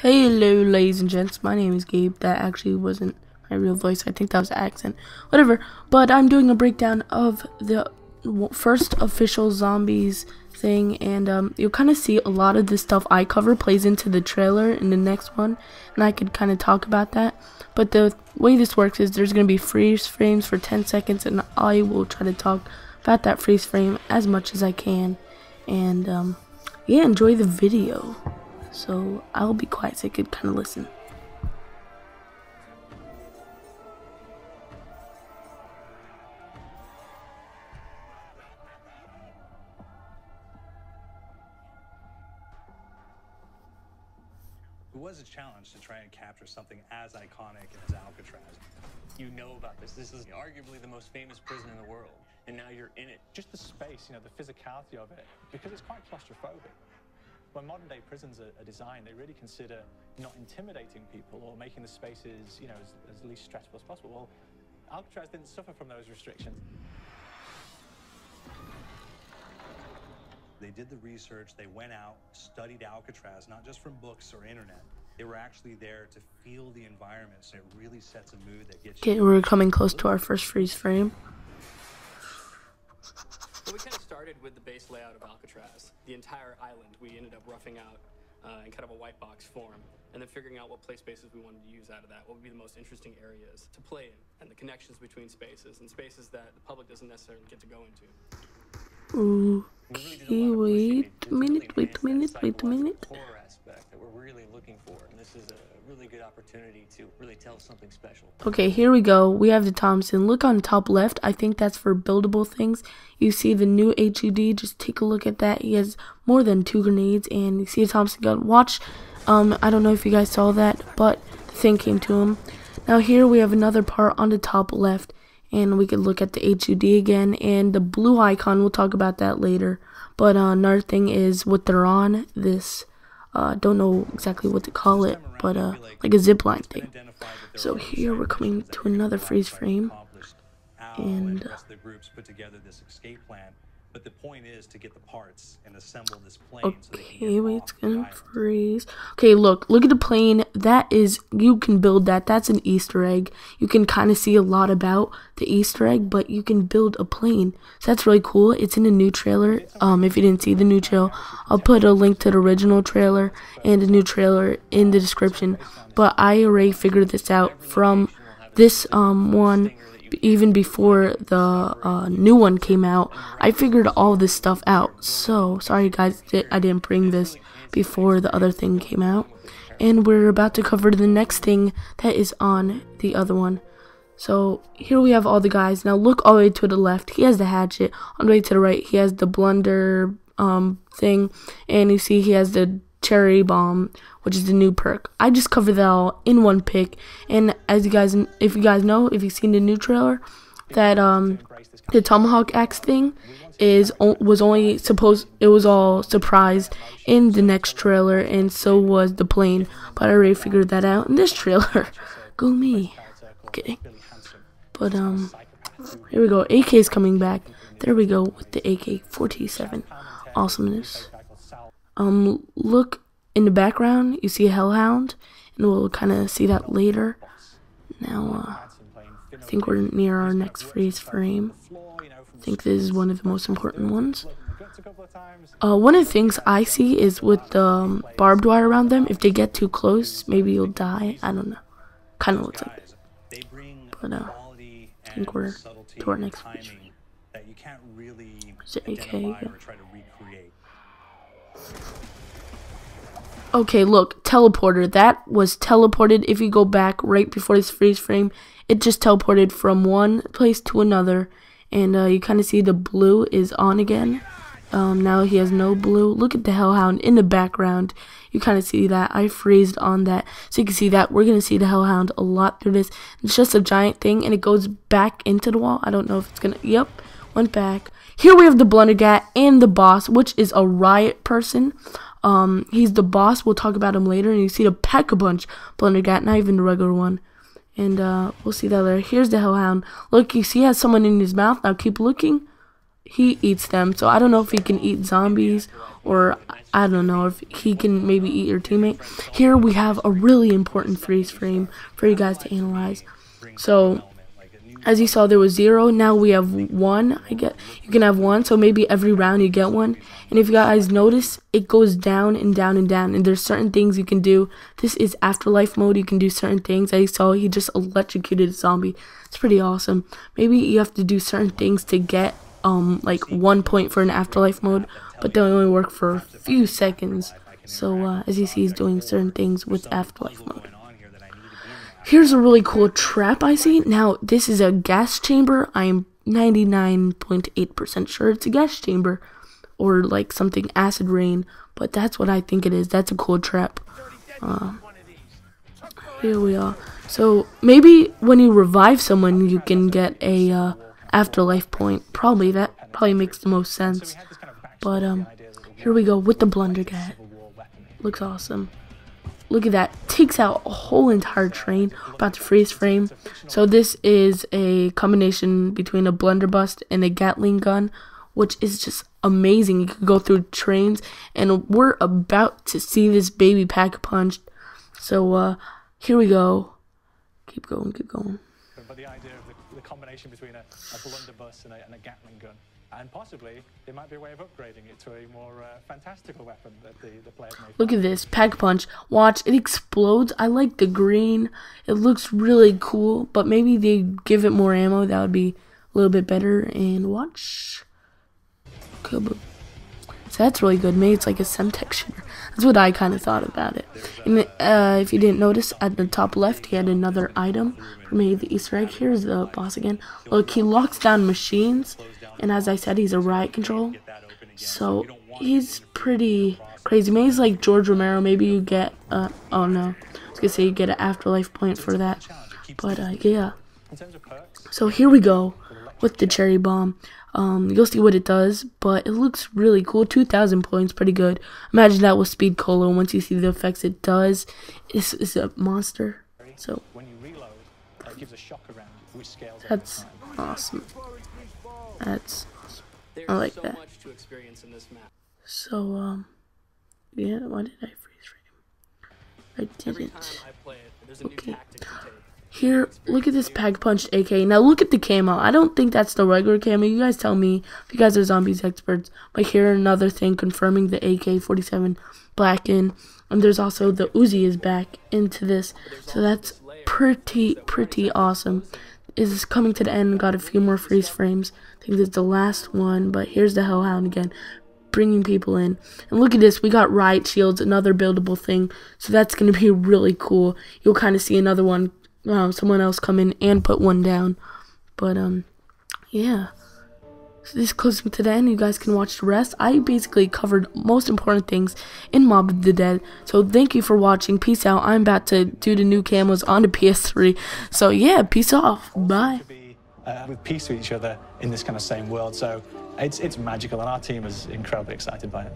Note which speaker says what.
Speaker 1: Hello, ladies and gents. My name is Gabe. That actually wasn't my real voice. I think that was an accent. Whatever. But I'm doing a breakdown of the first official zombies thing, and you'll kind of see a lot of the stuff I cover plays into the trailer in the next one, and I could kind of talk about that. But the way this works is there's going to be freeze frames for 10 seconds, and I will try to talk about that freeze frame as much as I can. And yeah, enjoy the video. So I'll be quiet so you could kind of listen.
Speaker 2: It was a challenge to try and capture something as iconic as Alcatraz.
Speaker 3: You know about this. This is arguably the most famous prison in the world, and now you're in it.
Speaker 4: Just the space, the physicality of it, because it's quite claustrophobic. When modern day prisons are designed, they really consider not intimidating people or making the spaces, as least stressful as possible. Well, Alcatraz didn't suffer from those restrictions.
Speaker 2: They did the research, they went out, studied Alcatraz, not just from books or internet. They were actually there to feel the environment, so it really sets a mood that gets you.
Speaker 1: Okay, we're coming close to our first freeze frame.
Speaker 3: So we kind of started with the base layout of Alcatraz. The entire island we ended up roughing out in kind of a white box form, and then figuring out what play spaces we wanted to use out of that, what would be the most interesting areas to play in, and the connections between spaces, and spaces that the public doesn't necessarily get to go into.
Speaker 1: Ooh, okay, wait a minute.
Speaker 3: Horror aspect that we're really looking for, and this is a really good opportunity to really tell something special.
Speaker 1: Okay, here we go. We have the Thompson. Look on top left. I think that's for buildable things. You see the new HUD. Just take a look at that. He has more than 2 grenades, and you see a Thompson gun. Watch. I don't know if you guys saw that, but the thing came to him. Now here we have another part on the top left, and we could look at the HUD again, and the blue icon. We'll talk about that later. But another thing is what they're on. This don't know exactly what to call it, but like a zipline thing. So here we're coming to another freeze frame, and
Speaker 2: the groups put together this escape plan. But the point is to get the parts and assemble this plane.
Speaker 1: Okay, wait, it's gonna freeze. Okay, look at the plane. That is, you can build that. That's an Easter egg. You can kind of see a lot about the Easter egg, but you can build a plane. So that's really cool. It's in a new trailer. If you didn't see the new trailer, I'll put a link to the original trailer and the new trailer in the description. But I already figured this out from this one. Even before the new one came out, I figured all this stuff out. So sorry guys, I didn't bring this before the other thing came out. And we're about to cover the next thing that is on the other one. So here we have all the guys. Now look all the way to the left. He has the hatchet. On the way to the right, he has the blunder thing, and you see he has the cherry bomb, which is the new perk. I just covered that all in one pick, and as you guys, if you've seen the new trailer, that the tomahawk axe thing was all surprised in the next trailer, and so was the plane. But I already figured that out in this trailer. Go me. I'm kidding. But here we go. AK is coming back. There we go with the AK-47. Awesomeness. Look in the background, you see a hellhound, and we'll kind of see that later. Now, I think we're near our next freeze frame. I think this is one of the most important ones. One of the things I see is with the barbed wire around them, if they get too close, maybe you'll die. I don't know. Kind of looks like this. But I think we're to our next freeze frame. Is it AK again? Okay, look, teleporter. That was teleported. If you go back right before this freeze frame, it just teleported from one place to another. And you kind of see the blue is on again. Now he has no blue. Look at the hellhound in the background. You kind of see that. I freezed on that. So you can see that. We're going to see the hellhound a lot through this. It's just a giant thing, and it goes back into the wall. I don't know if it's going to... Yep, went back. Here we have the blundergat and the boss, which is a riot person. He's the boss. We'll talk about him later. And you see the pack-a-punch blundergat, not even the regular one. And we'll see that later. Here's the hellhound. Look, you see he has someone in his mouth. Now keep looking. he eats them. So I don't know if he can eat zombies, or I don't know if he can maybe eat your teammate. Here we have a really important freeze frame for you guys to analyze. So as you saw, there was 0. Now we have 1. You can have 1. So maybe every round you get 1. And if you guys notice, it goes down and down and down. And there's certain things you can do. This is afterlife mode. You can do certain things. As you saw, he just electrocuted a zombie. It's pretty awesome. Maybe you have to do certain things to get like 1 point for an afterlife mode, but they only work for a few seconds. So as you see, he's doing certain things with afterlife mode. Here's a really cool trap I see. Now, this is a gas chamber. I'm 99.8% sure it's a gas chamber, or like something acid rain, but that's what I think it is. That's a cool trap. Here we are. So maybe when you revive someone, you can get a afterlife point. That probably makes the most sense. But here we go with the blundergat. Looks awesome. Look at that. Takes out a whole entire train. About to freeze frame. So this is a combination between a blunderbuss and a Gatling gun, which is just amazing. You can go through trains, and we're about to see this baby pack punched. So here we go. Keep going, keep going.
Speaker 4: But the idea of the combination between a blunderbuss and a Gatling gun, and possibly there might be a way of upgrading it to a more fantastical weapon that the players may find.
Speaker 1: Look at this pack punch. Watch, it explodes. I like the green. It looks really cool, but maybe they give it more ammo. That would be a little bit better. And watch. Kaboom. So that's really good. Maybe it's like a Semtex shooter. That's what I kind of thought about it. And if you didn't notice, at the top left, he had another item for maybe the Easter egg. Here's the boss again. Look, he locks down machines, and as I said, he's a riot control. So he's pretty crazy. Maybe he's like George Romero. Maybe you get oh no, I was gonna say you get an afterlife point for that. But yeah. So here we go with the cherry bomb. You'll see what it does, but it looks really cool. 2,000 points, pretty good. Imagine that with speed cola. Once you see the effects it does, it's a monster. So
Speaker 4: when you reload, it gives a shock around, which scales
Speaker 1: that's awesome. That's awesome. I like that. So yeah, why did I freeze frame? I didn't. Okay. Here, look at this pack punched AK. Now look at the camo. I don't think that's the regular camo. You guys tell me if you guys are zombies experts. But here another thing confirming the AK-47 blacken. And there's also the Uzi is back into this. So that's pretty awesome. Is coming to the end. Got a few more freeze frames. I think that's the last one. But here's the Hellhound again, bringing people in. And look at this. We got riot shields, another buildable thing. So that's going to be really cool. You'll kind of see another one. Someone else come in and put one down. But yeah, so this is closing to the end. You guys can watch the rest. I basically covered most important things in Mob of the Dead. So thank you for watching. Peace out. I'm about to do the new camos on the PS3. So yeah, peace off. Bye.
Speaker 4: With peace with each other in this kind of same world. So it's magical, and our team is incredibly excited by it.